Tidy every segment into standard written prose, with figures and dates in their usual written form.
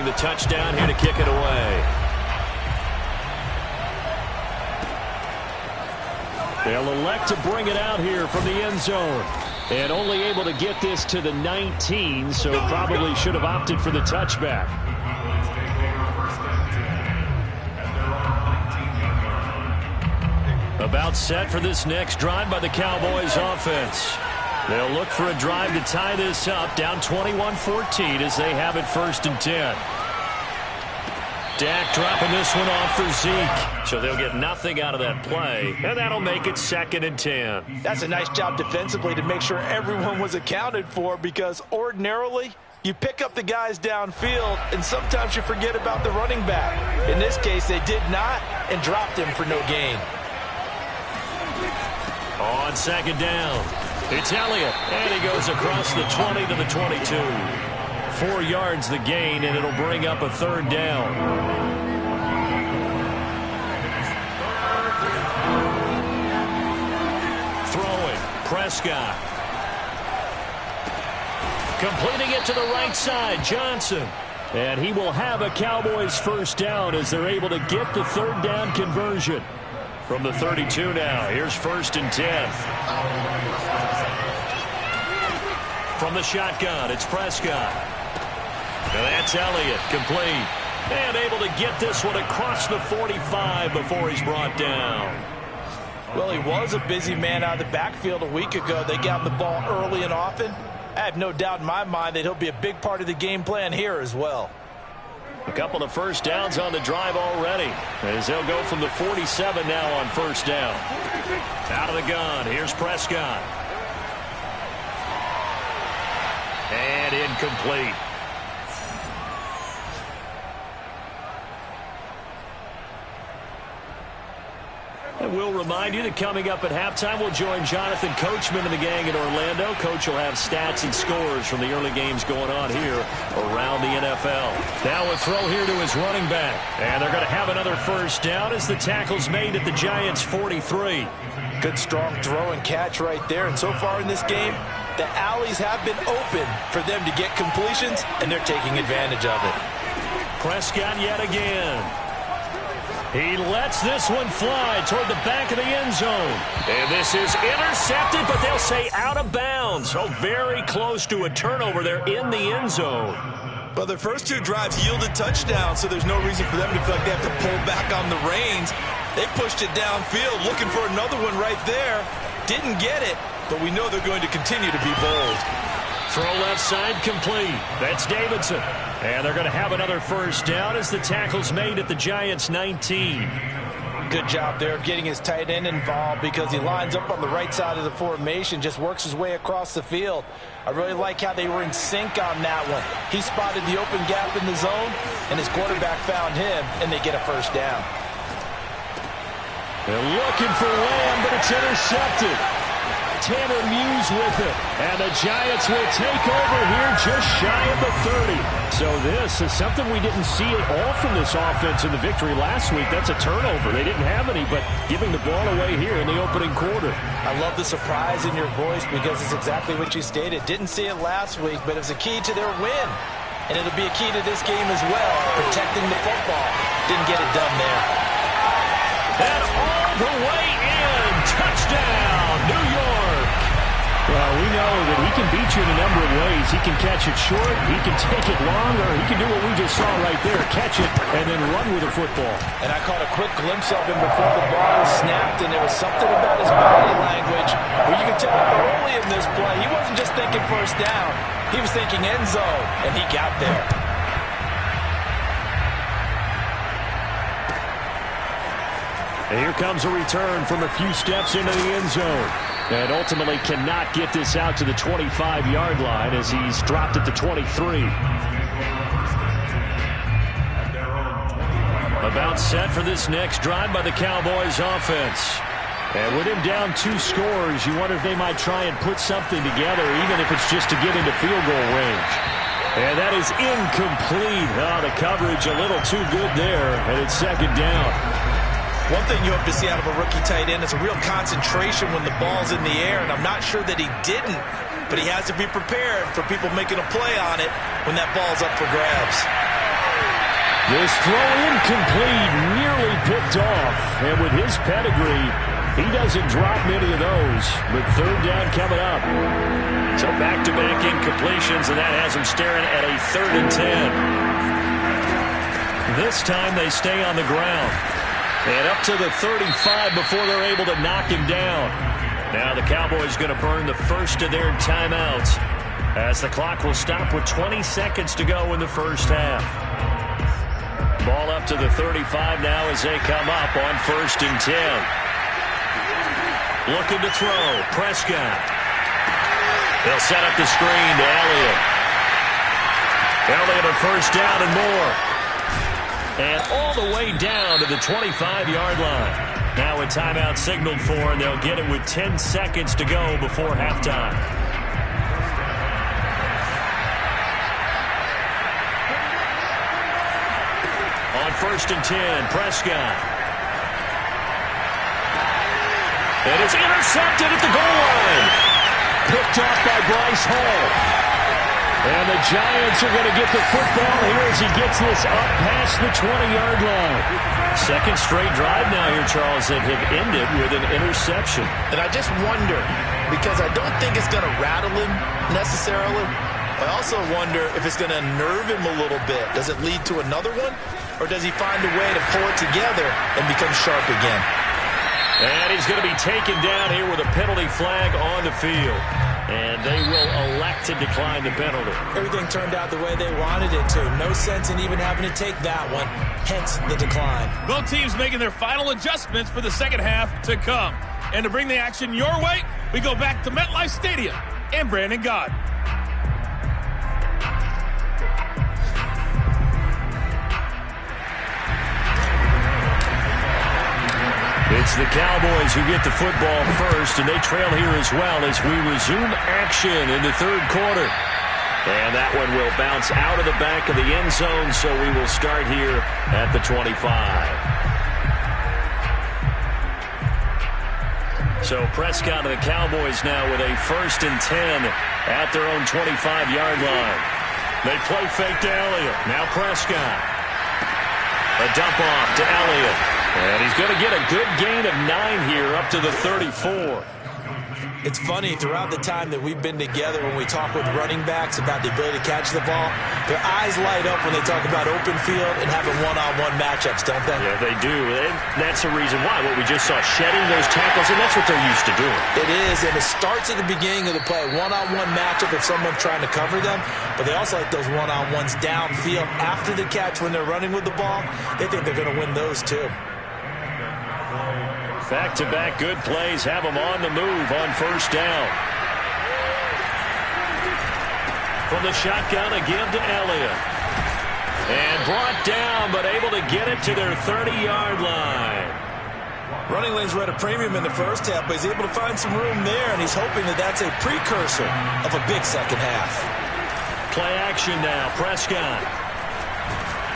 the touchdown here to kick it away. They'll elect to bring it out here from the end zone. And only able to get this to the 19, so probably should have opted for the touchback. About set for this next drive by the Cowboys offense. They'll look for a drive to tie this up, down 21-14 as they have it 1st and 10. Dak dropping this one off for Zeke. So they'll get nothing out of that play, and that'll make it 2nd and 10. That's a nice job defensively to make sure everyone was accounted for, because ordinarily you pick up the guys downfield and sometimes you forget about the running back. In this case, they did not and dropped him for no gain. On 2nd down, it's Elliott, and he goes across the 20 to the 22. 4 yards the gain, and it'll bring up a 3rd down. Throwing, Prescott. Completing it to the right side, Johnson. And he will have a Cowboys 1st down as they're able to get the 3rd down conversion. From the 32 now, here's 1st and 10. From the shotgun, it's Prescott. And that's Elliott, complete. And able to get this one across the 45 before he's brought down. Well, he was a busy man out of the backfield a week ago. They got him the ball early and often. I have no doubt in my mind that he'll be a big part of the game plan here as well. A couple of 1st downs on the drive already, as they'll go from the 47 now on 1st down. Out of the gun, here's Prescott. And incomplete. And we'll remind you that coming up at halftime, we'll join Jonathan Coachman and the gang in Orlando. Coach will have stats and scores from the early games going on here around the NFL. Now a throw here to his running back. And they're going to have another 1st down as the tackle's made at the Giants' 43. Good strong throw and catch right there. And so far in this game, the alleys have been open for them to get completions, and they're taking advantage of it. Prescott yet again. He lets this one fly toward the back of the end zone. And this is intercepted, but they'll say out of bounds. So very close to a turnover there in the end zone. But their first 2 drives yielded touchdowns, so there's no reason for them to feel like they have to pull back on the reins. They pushed it downfield, looking for another one right there. Didn't get it, but we know they're going to continue to be bold. Throw left side complete. That's Davidson. And they're going to have another 1st down as the tackle's made at the Giants' 19. Good job there of getting his tight end involved, because he lines up on the right side of the formation, just works his way across the field. I really like how they were in sync on that one. He spotted the open gap in the zone, and his quarterback found him, and they get a 1st down. They're looking for Lamb, but it's intercepted. Tanner Muse with it. And the Giants will take over here just shy of the 30. So this is something we didn't see at all from this offense in the victory last week. That's a turnover. They didn't have any, but giving the ball away here in the opening quarter. I love the surprise in your voice, because it's exactly what you stated. Didn't see it last week, but it was a key to their win. And it'll be a key to this game as well, protecting the football. Didn't get it done there. And all the way in. Touchdown, New York. Well, we know that he can beat you in a number of ways. He can catch it short, he can take it long, or he can do what we just saw right there, catch it and then run with the football. And I caught a quick glimpse of him before the ball was snapped, and there was something about his body language where you could tell early in this play he wasn't just thinking 1st down. He was thinking end zone, and he got there. And here comes a return from a few steps into the end zone. And ultimately cannot get this out to the 25-yard line as he's dropped at the 23. About set for this next drive by the Cowboys offense. And with him down 2 scores, you wonder if they might try and put something together, even if it's just to get into field goal range. And that is incomplete. Oh, the coverage a little too good there, and it's 2nd down. One thing you hope to see out of a rookie tight end is a real concentration when the ball's in the air, and I'm not sure that he didn't, but he has to be prepared for people making a play on it when that ball's up for grabs. This throw incomplete, nearly picked off. And with his pedigree, he doesn't drop many of those. But third down coming up. So back-to-back incompletions, and that has him staring at a 3rd and 10. This time they stay on the ground. And up to the 35 before they're able to knock him down. Now the Cowboys going to burn the first of their timeouts as the clock will stop with 20 seconds to go in the first half. Ball up to the 35 now as they come up on 1st and 10. Looking to throw. Prescott. They'll set up the screen to Elliott. Elliott a first down and more. And all the way down to the 25-yard line. Now a timeout signaled for, and they'll get it with 10 seconds to go before halftime. On 1st and 10, Prescott. And it's intercepted at the goal line. Picked off by Bryce Hall. And the Giants are going to get the football here as he gets this up past the 20-yard line. Second straight drive now here, Charles, that have ended with an interception. And I just wonder, because I don't think it's going to rattle him necessarily. I also wonder if it's going to nerve him a little bit. Does it lead to another one? Or does he find a way to pull it together and become sharp again? And he's going to be taken down here with a penalty flag on the field. And they will elect to decline the penalty. Everything turned out the way they wanted it to. No sense in even having to take that one. Hence the decline. Both teams making their final adjustments for the second half to come. And to bring the action your way, we go back to MetLife Stadium and Brandon Gaudin. It's the Cowboys who get the football first, and they trail here as well as we resume action in the third quarter. And that one will bounce out of the back of the end zone, so we will start here at the 25. So Prescott and the Cowboys now with a 1st and 10 at their own 25-yard line. They play fake to Elliott. Now Prescott. A dump off to Elliott. And he's going to get a good gain of 9 here up to the 34. It's funny, throughout the time that we've been together, when we talk with running backs about the ability to catch the ball, their eyes light up when they talk about open field and having one-on-one matchups, don't they? Yeah, they do. And that's the reason why. What we just saw, shedding those tackles, and that's what they're used to doing. It is, and it starts at the beginning of the play. One-on-one matchup if someone's trying to cover them, but they also like those one-on-ones downfield after the catch when they're running with the ball. They think they're going to win those, too. Back-to-back good plays have them on the move on 1st down. From the shotgun, a give to Elliott. And brought down, but able to get it to their 30-yard line. Running lanes were at a premium in the first half, but he's able to find some room there, and he's hoping that that's a precursor of a big second half. Play action now, Prescott.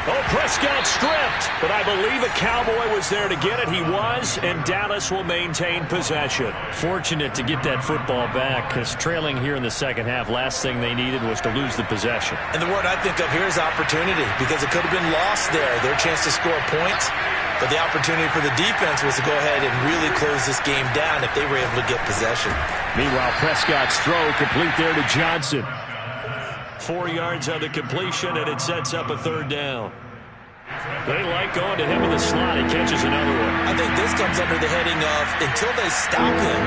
Oh, Prescott stripped, but I believe a Cowboy was there to get it. He was, and Dallas will maintain possession. Fortunate to get that football back, because trailing here in the second half, last thing they needed was to lose the possession. And the word I think of here is opportunity, because it could have been lost there, their chance to score points. But the opportunity for the defense was to go ahead and really close this game down if they were able to get possession. Meanwhile, Prescott's throw complete there to Johnson. 4 yards on the completion, and it sets up a 3rd down. They like going to him in the slot. He catches another one. I think this comes under the heading of, until they stop him,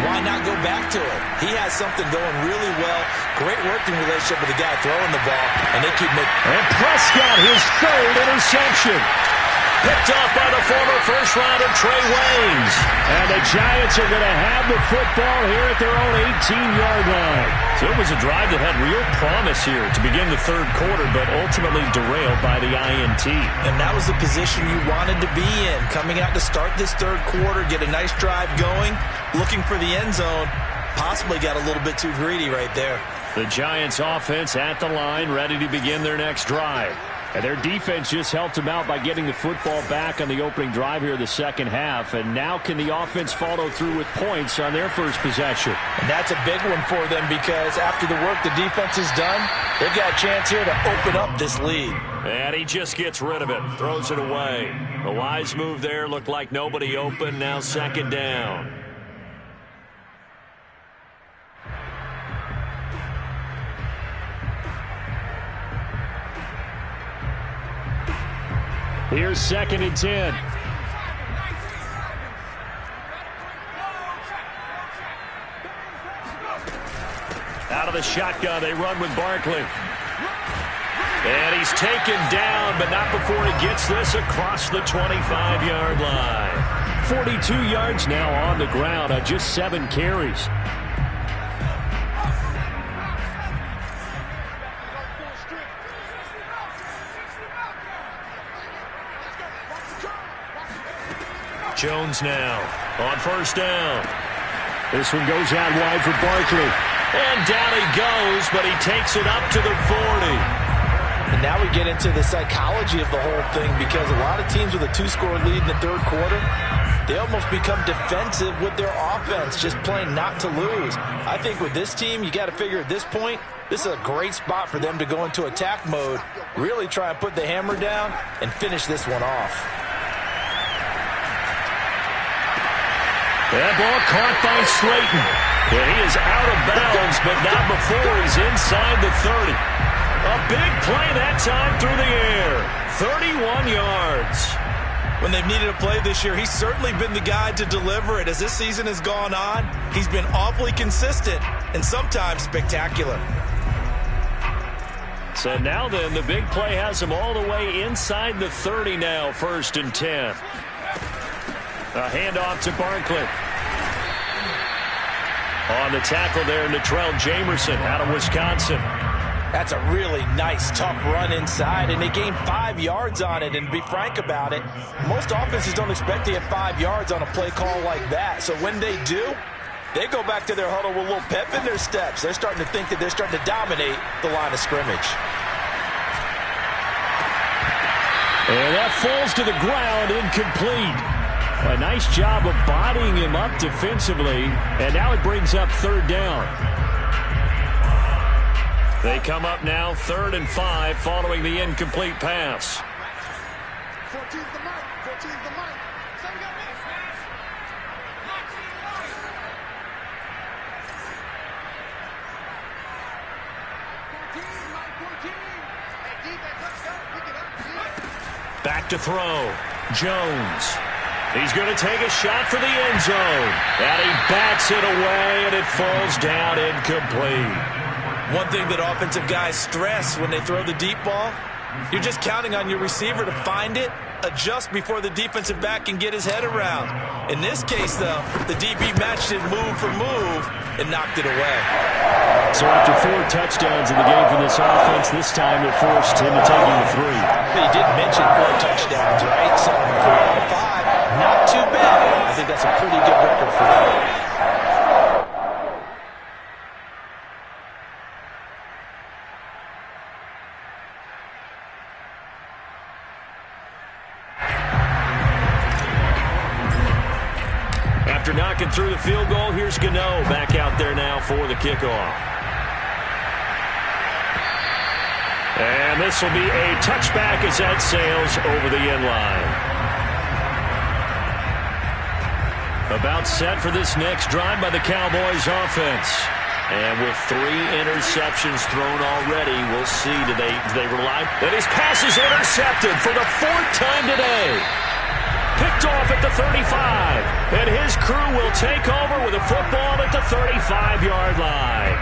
why not go back to it? He has something going really well. Great working relationship with the guy throwing the ball, and they keep making. And Prescott, his 3rd interception. Picked off by the former first-rounder Trey Waynes. And the Giants are going to have the football here at their own 18-yard line. So it was a drive that had real promise here to begin the third quarter, but ultimately derailed by the INT. And that was the position you wanted to be in. Coming out to start this third quarter, get a nice drive going, looking for the end zone. Possibly got a little bit too greedy right there. The Giants offense at the line, ready to begin their next drive. And their defense just helped them out by getting the football back on the opening drive here in the second half. And now can the offense follow through with points on their first possession? And that's a big one for them because after the work the defense has done, they've got a chance here to open up this lead. And he just gets rid of it, throws it away. A wise move there, looked like nobody open, now second down. Here's 2nd and 10. Out of the shotgun, they run with Barkley. And he's taken down, but not before he gets this across the 25-yard line. 42 yards now on the ground on just 7 carries. Jones now on first down. This one goes out wide for Barkley. And down he goes, but he takes it up to the 40. And now we get into the psychology of the whole thing because a lot of teams with a 2-score lead in the third quarter, they almost become defensive with their offense, just playing not to lose. I think with this team, you got to figure at this point, this is a great spot for them to go into attack mode, really try and put the hammer down and finish this one off. That ball caught by Slayton. And he is out of bounds, but not before he's inside the 30. A big play that time through the air. 31 yards. When they've needed a play this year, he's certainly been the guy to deliver it. As this season has gone on, he's been awfully consistent and sometimes spectacular. So now then, the big play has him all the way inside the 30 now, 1st and 10. A handoff to Barkley. On the tackle there, Natrell Jamerson out of Wisconsin. That's a really nice, tough run inside, and they gained 5 yards on it. And to be frank about it, most offenses don't expect to get 5 yards on a play call like that. So when they do, they go back to their huddle with a little pep in their steps. They're starting to think that they're starting to dominate the line of scrimmage. And that falls to the ground, incomplete. A nice job of bodying him up defensively, and now it brings up 3rd down. They come up now 3rd and 5 following the incomplete pass. 14's the mark. 14's the mark. Back to throw. Jones. He's going to take a shot for the end zone. And he bats it away, and it falls down incomplete. One thing that offensive guys stress when they throw the deep ball, you're just counting on your receiver to find it, adjust before the defensive back can get his head around. In this case, though, the DB matched it move for move and knocked it away. So after 4 touchdowns in the game for this offense, this time it forced him to taking the 3. He did mention 4 touchdowns, right? So 4 out of 5, not too bad. I think that's a pretty good record for them. After knocking through the field goal, here's Gano back out there now for the kickoff. And this will be a touchback as that sails over the end line. About set for this next drive by the Cowboys offense. And with 3 interceptions thrown already, we'll see, do they rely? And his pass is intercepted for the 4th time today. Picked off at the 35, and his crew will take over with a football at the 35-yard line.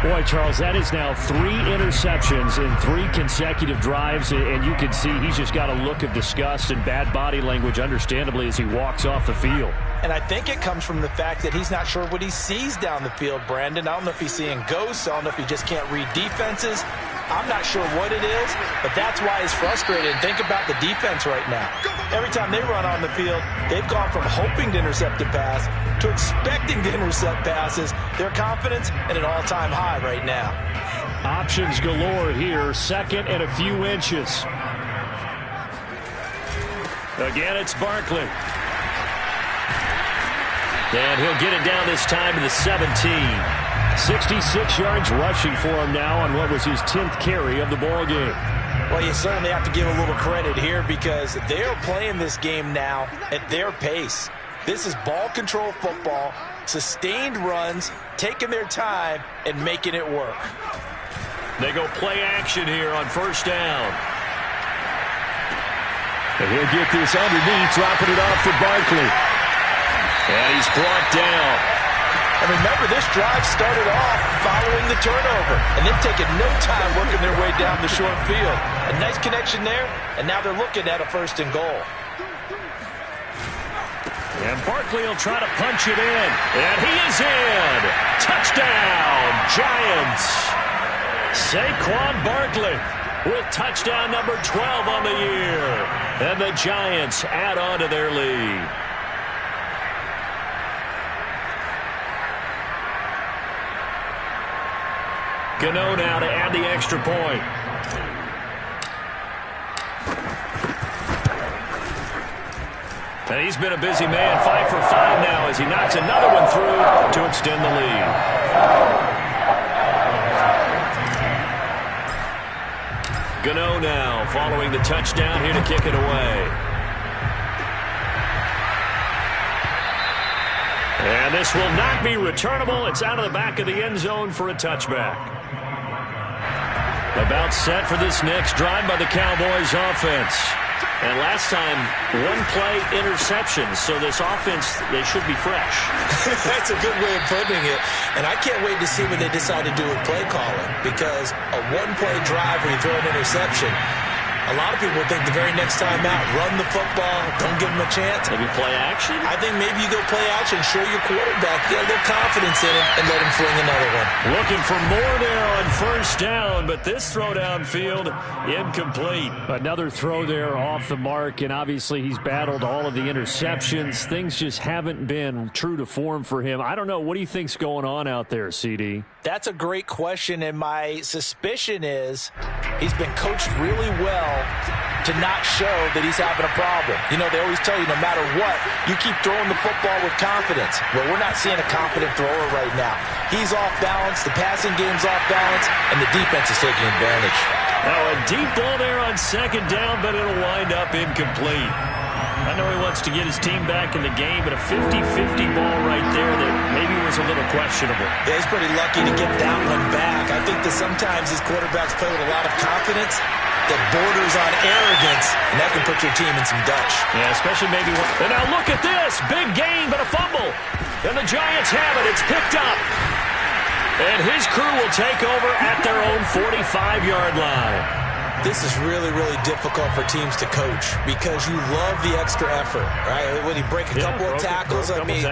Boy, Charles, that is now 3 interceptions in 3 consecutive drives, and you can see he's just got a look of disgust and bad body language, understandably, as he walks off the field. And I think it comes from the fact that he's not sure what he sees down the field, Brandon. I don't know if he's seeing ghosts. I don't know if he just can't read defenses. I'm not sure what it is, but that's why he's frustrated. Think about the defense right now. Every time they run on the field, they've gone from hoping to intercept a pass to expecting to intercept passes. Their confidence at an all-time high right now. Options galore here. Second and a few inches. Again, it's Barkley. And he'll get it down this time to the 17. 66 yards rushing for him now on what was his 10th carry of the ball game. Well, you certainly have to give a little credit here because they're playing this game now at their pace. This is ball control football, sustained runs, taking their time, and making it work. They go play action here on first down. And he'll get this underneath, dropping it off for Barkley. And he's brought down. And remember, this drive started off following the turnover. And they've taken no time working their way down the short field. A nice connection there, and now they're looking at a first and goal. And Barkley will try to punch it in. And he is in. Touchdown, Giants. Saquon Barkley with touchdown number 12 on the year. And the Giants add on to their lead. Gano now to add the extra point. And he's been a busy man, 5 for 5 now as he knocks another one through to extend the lead. Gano now following the touchdown here to kick it away. And this will not be returnable. It's out of the back of the end zone for a touchback. About set for this next drive by the Cowboys offense. And last time, one play interception. So this offense, they should be fresh. That's a good way of putting it. And I can't wait to see what they decide to do with play calling. Because a one-play drive where you throw an interception, a lot of people think the very next time out, run the football, don't give them a chance. Maybe play action? I think maybe you go play action, show your quarterback, get a little confidence in him, and let him fling another one. Looking for more there on first down, but this throw downfield incomplete. Another throw there off the mark, and obviously he's battled all of the interceptions. Things just haven't been true to form for him. I don't know. What do you think's going on out there, CD? That's a great question, and my suspicion is he's been coached really well to not show that he's having a problem. You know, they always tell you no matter what, you keep throwing the football with confidence. Well, we're not seeing a confident thrower right now. He's off balance, the passing game's off balance, and the defense is taking advantage. Now a deep ball there on second down, but it'll wind up incomplete. I know he wants to get his team back in the game, but a 50-50 ball right there that maybe was a little questionable. Yeah, he's pretty lucky to get that one back. I think that sometimes these quarterbacks play with a lot of confidence that borders on arrogance, and that can put your team in some Dutch. Yeah, especially maybe when... And now look at this. Big gain, but a fumble. And the Giants have it. It's picked up. And his crew will take over at their own 45-yard line. This is really, really difficult for teams to coach because you love the extra effort, right? When he break a couple of tackles, I mean,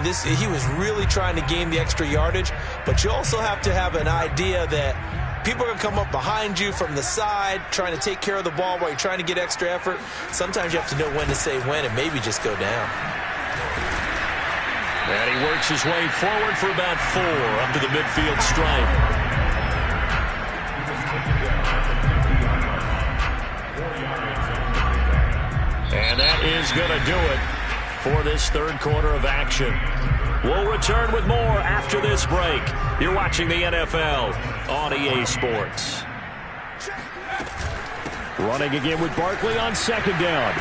he was really trying to gain the extra yardage, but you also have to have an idea that people are going to come up behind you from the side, trying to take care of the ball while you're trying to get extra effort. Sometimes you have to know when to say when and maybe just go down. And he works his way forward for about 4 up to the midfield stripe. And that is going to do it for this third quarter of action. We'll return with more after this break. You're watching the NFL on EA Sports. Running again with Barkley on second down.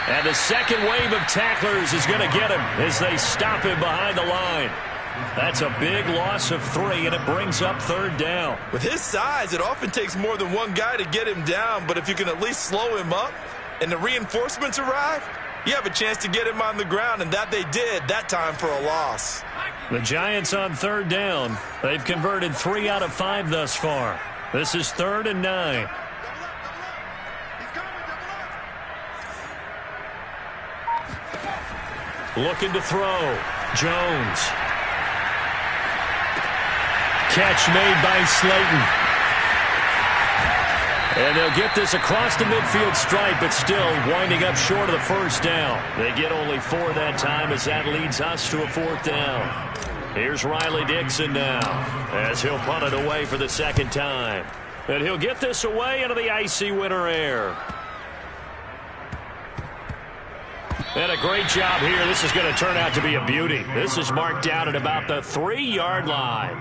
And the second wave of tacklers is going to get him as they stop him behind the line. That's a big loss of 3, and it brings up third down. With his size, it often takes more than one guy to get him down, but if you can at least slow him up and the reinforcements arrive, you have a chance to get him on the ground, and that they did that time for a loss. The Giants on third down. They've converted 3 out of 5 thus far. This is 3rd and 9. Looking to throw. Jones. Catch made by Slayton. And they'll get this across the midfield stripe, but still winding up short of the first down. They get only 4 that time as that leads us to a 4th down. Here's Riley Dixon now as he'll punt it away for the second time. And he'll get this away into the icy winter air. And a great job here. This is going to turn out to be a beauty. This is marked out at about the 3-yard line.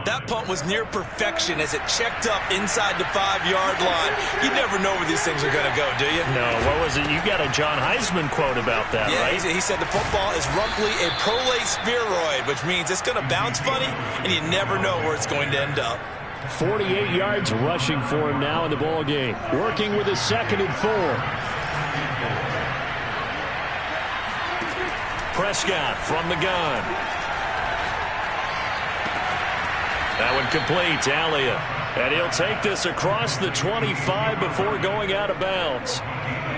That punt was near perfection as it checked up inside the 5-yard line. You never know where these things are going to go, do you? No, what was it? You got a John Heisman quote about that, yeah, right? He said the football is roughly a prolate spheroid, which means it's going to bounce funny, and you never know where it's going to end up. 48 yards rushing for him now in the ball game. Working with a 2nd and 4. Prescott from the gun. That one complete to Elliott. And he'll take this across the 25 before going out of bounds.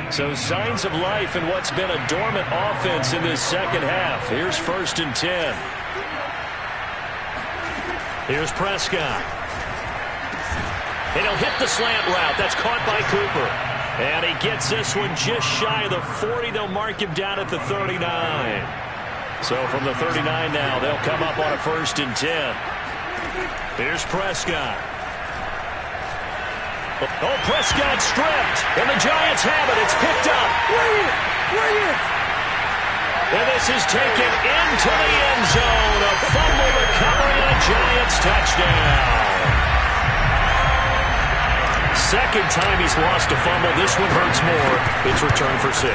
So signs of life in what's been a dormant offense in this second half. Here's 1st and 10. Here's Prescott. And he'll hit the slant route. That's caught by Cooper. And he gets this one just shy of the 40. They'll mark him down at the 39. So from the 39 now, they'll come up on a 1st and 10. Here's Prescott. Oh, Prescott stripped. And the Giants have it. It's picked up. And this is taken into the end zone. A fumble recovery and a Giants touchdown. Second time he's lost a fumble. This one hurts more. It's returned for 6.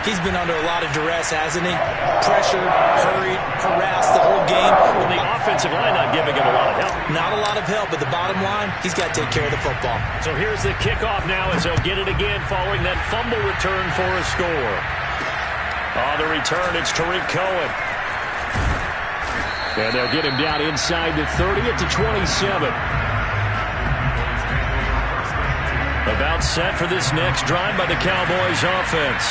He's been under a lot of duress, hasn't he? Pressured, hurried, harassed the whole game. Well, the offensive line not giving him a lot of help. Not a lot of help, but the bottom line, he's got to take care of the football. So here's the kickoff now as they'll get it again following that fumble return for a score. On the return, it's Tariq Cohen. And they'll get him down inside the 30 at the 27. About set for this next drive by the Cowboys offense.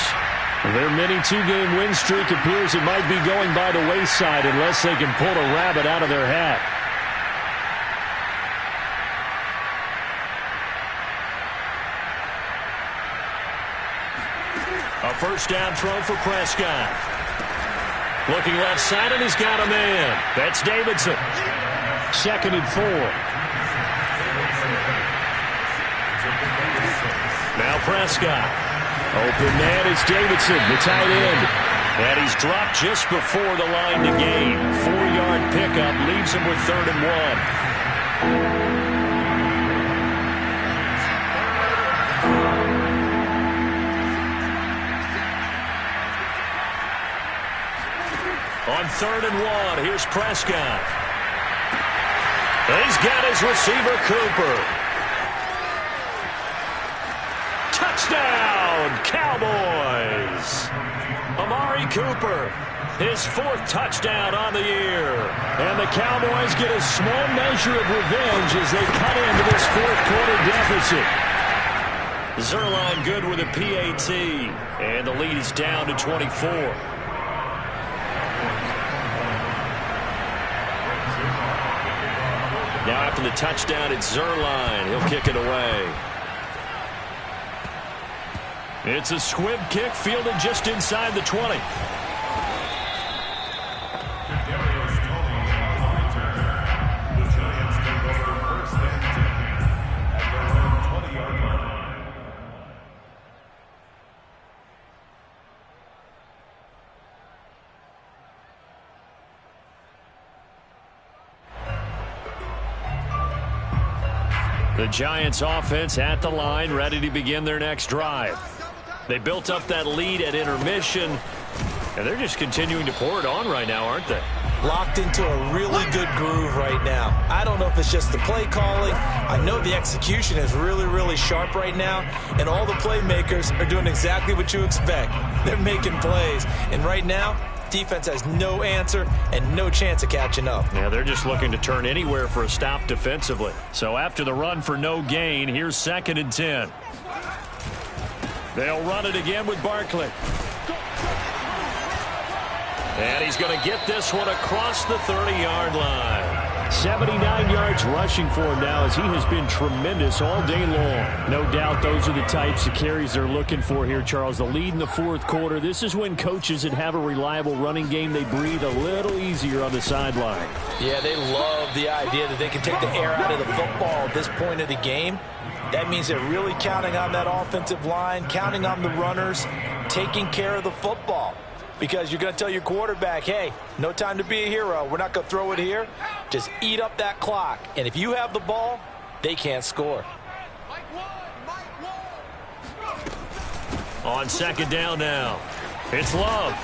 Their mini 2-game win streak appears it might be going by the wayside unless they can pull a rabbit out of their hat. A first down throw for Prescott. Looking left side, and he's got a man. That's Davidson. 2nd and 4. Now Prescott. Open man is Davidson, the tight end. And he's dropped just before the line to gain. 4-yard pickup leaves him with 3rd and 1. On 3rd and 1, here's Prescott. He's got his receiver, Cooper. Touchdown, Cowboys! Amari Cooper, his 4th touchdown on the year. And the Cowboys get a small measure of revenge as they cut into this 4th quarter deficit. Zuerlein good with a PAT, and the lead is down to 24. Now after the touchdown, it's Zuerlein. He'll kick it away. It's a squib kick fielded just inside the 20. The Giants offense at the line, ready to begin their next drive. They built up that lead at intermission, and they're just continuing to pour it on right now, aren't they? Locked into a really good groove right now. I don't know if it's just the play calling. I know the execution is really, really sharp right now, and all the playmakers are doing exactly what you expect. They're making plays, and right now, defense has no answer and no chance of catching up. Yeah, they're just looking to turn anywhere for a stop defensively. So after the run for no gain, here's 2nd and 10. They'll run it again with Barkley. And he's going to get this one across the 30-yard line. 79 yards rushing for him now, as he has been tremendous all day long. No doubt those are the types of carries they're looking for here, Charles. The lead in the fourth quarter. This is when coaches that have a reliable running game, they breathe a little easier on the sideline. Yeah, they love the idea that they can take the air out of the football at this point of the game. That means they're really counting on that offensive line, counting on the runners, taking care of the football. Because you're going to tell your quarterback, hey, no time to be a hero. We're not going to throw it here. Just eat up that clock. And if you have the ball, they can't score. On second down now, it's Love.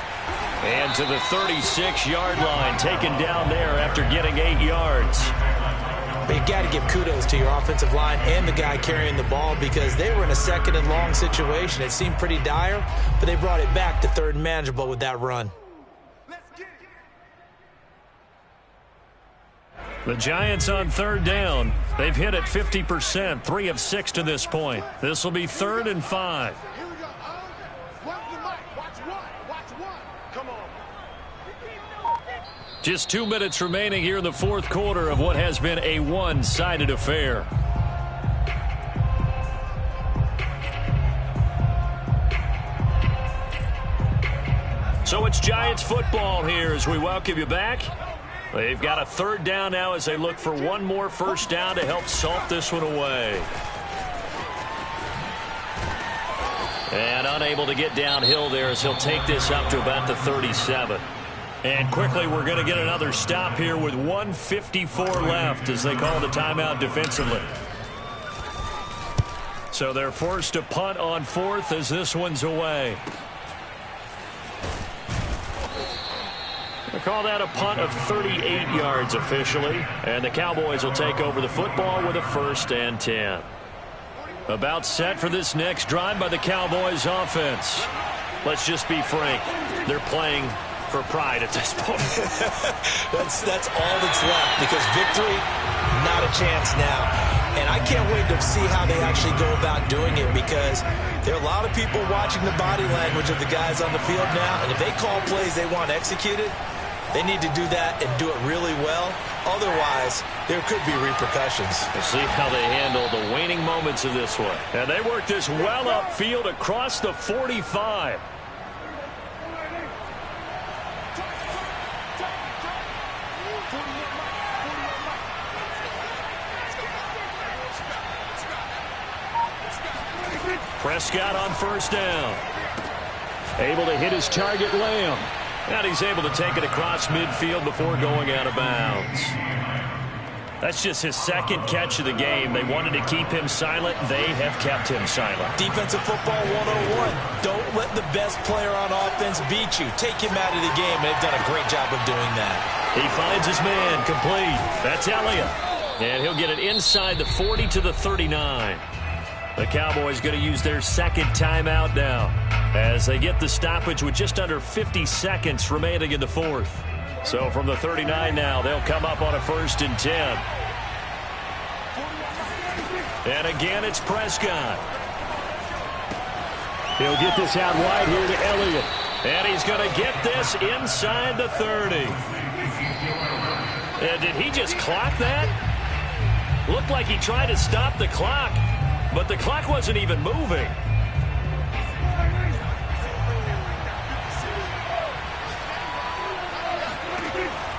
And to the 36-yard line, taken down there after getting 8 yards. But you got to give kudos to your offensive line and the guy carrying the ball, because they were in a second and long situation. It seemed pretty dire, but they brought it back to third and manageable with that run. The Giants on third down. They've hit it 50%, 3 of 6 to this point. This will be 3rd and 5. Here we go. Watch one. Watch one. Come on. Just 2 minutes remaining here in the fourth quarter of what has been a one-sided affair. So it's Giants football here as we welcome you back. They've got a third down now as they look for one more first down to help salt this one away. And unable to get downhill there as he'll take this up to about the 37. And quickly, we're going to get another stop here with 1:54 left as they call the timeout defensively. So they're forced to punt on 4th as this one's away. They call that a punt of 38 yards officially. And the Cowboys will take over the football with a 1st and 10. About set for this next drive by the Cowboys offense. Let's just be frank. They're playing for pride at this point. That's all that's left, because victory, not a chance now. And I can't wait to see how they actually go about doing it, because there are a lot of people watching the body language of the guys on the field now, and if they call plays they want executed, they need to do that and do it really well. Otherwise, there could be repercussions. We'll see how they handle the waning moments of this one. And they work this well upfield across the 45. Prescott on first down. Able to hit his target, Lamb. And he's able to take it across midfield before going out of bounds. That's just his second catch of the game. They wanted to keep him silent. They have kept him silent. Defensive football 101. Don't let the best player on offense beat you. Take him out of the game. They've done a great job of doing that. He finds his man complete. That's Elliott. And he'll get it inside the 40 to the 39. The Cowboys going to use their second timeout now as they get the stoppage with just under 50 seconds remaining in the fourth. So from the 39 now, they'll come up on a 1st and 10. And again, it's Prescott. He'll get this out wide here to Elliott. And he's going to get this inside the 30. And did he just clock that? Looked like he tried to stop the clock, but the clock wasn't even moving.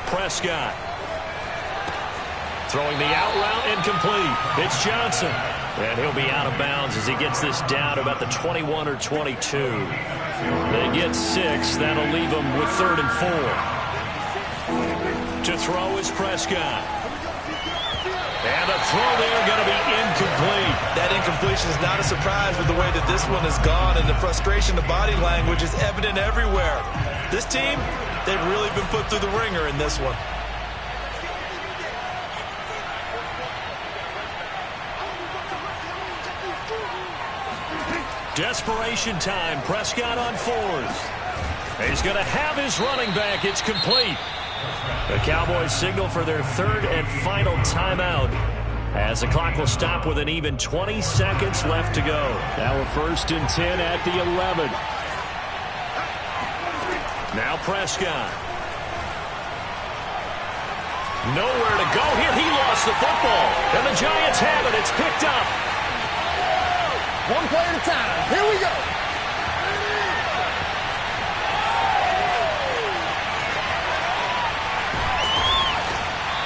Prescott throwing the out route incomplete. It's Johnson. And he'll be out of bounds as he gets this down to about the 21 or 22. They get 6. That'll leave them with 3rd and 4. To throw is Prescott. And the throw there going to be incomplete. That incompletion is not a surprise with the way that this one has gone, and the frustration, the body language is evident everywhere. This team, they've really been put through the ringer in this one. Desperation time. Prescott on 4th. He's going to have his running back. It's complete. The Cowboys signal for their 3rd and final timeout as the clock will stop with an even 20 seconds left to go. Now a 1st and 10 at the 11. Now Prescott. Nowhere to go here. He lost the football. And the Giants have it. It's picked up. One play at a time. Here we go.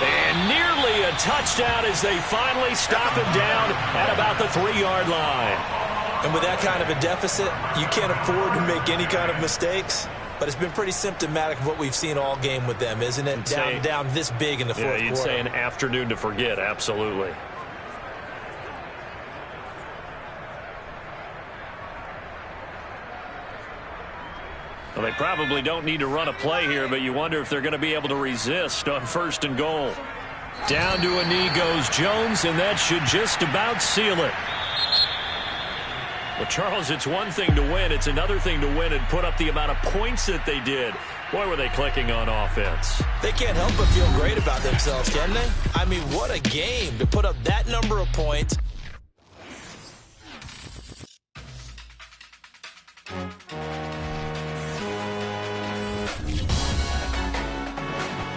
And nearly a touchdown as they finally stop him down at about the 3-yard line. And with that kind of a deficit, you can't afford to make any kind of mistakes. But it's been pretty symptomatic of what we've seen all game with them, isn't it? Down this big in the fourth quarter. Yeah, you'd say an afternoon to forget, absolutely. Well, they probably don't need to run a play here, but you wonder if they're going to be able to resist on 1st and goal. Down to a knee goes Jones, and that should just about seal it. Well, Charles, it's one thing to win. It's another thing to win and put up the amount of points that they did. Boy, were they clicking on offense. They can't help but feel great about themselves, can they? I mean, what a game to put up that number of points.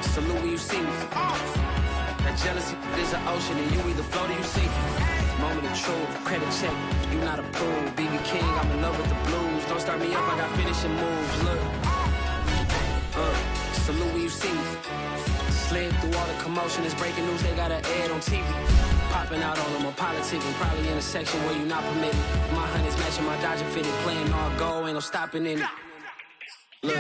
Salute when you see me. That jealousy is an ocean, and you either float or you sink. Moment of truth, credit check. You not approved. BB King, I'm in love with the blues. Don't start me up, I got finishing moves. Look. Salute when you see me. Slid through all the commotion. It's breaking news, they got an ad on TV. Popping out on them on politicking. Probably in a section where you not permitted. My honey's matching my Dodger fitted. Playing all goal, ain't no stopping in it. Look,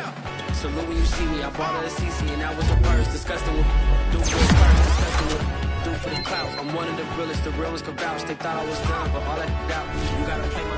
salute when you see me. I bought her a CC and that was a burst. Disgusting with do for the first. Disgusting with do for the clout. I'm one of the realest. The realest could vouch. They thought I was done, but all that doubt. You gotta play my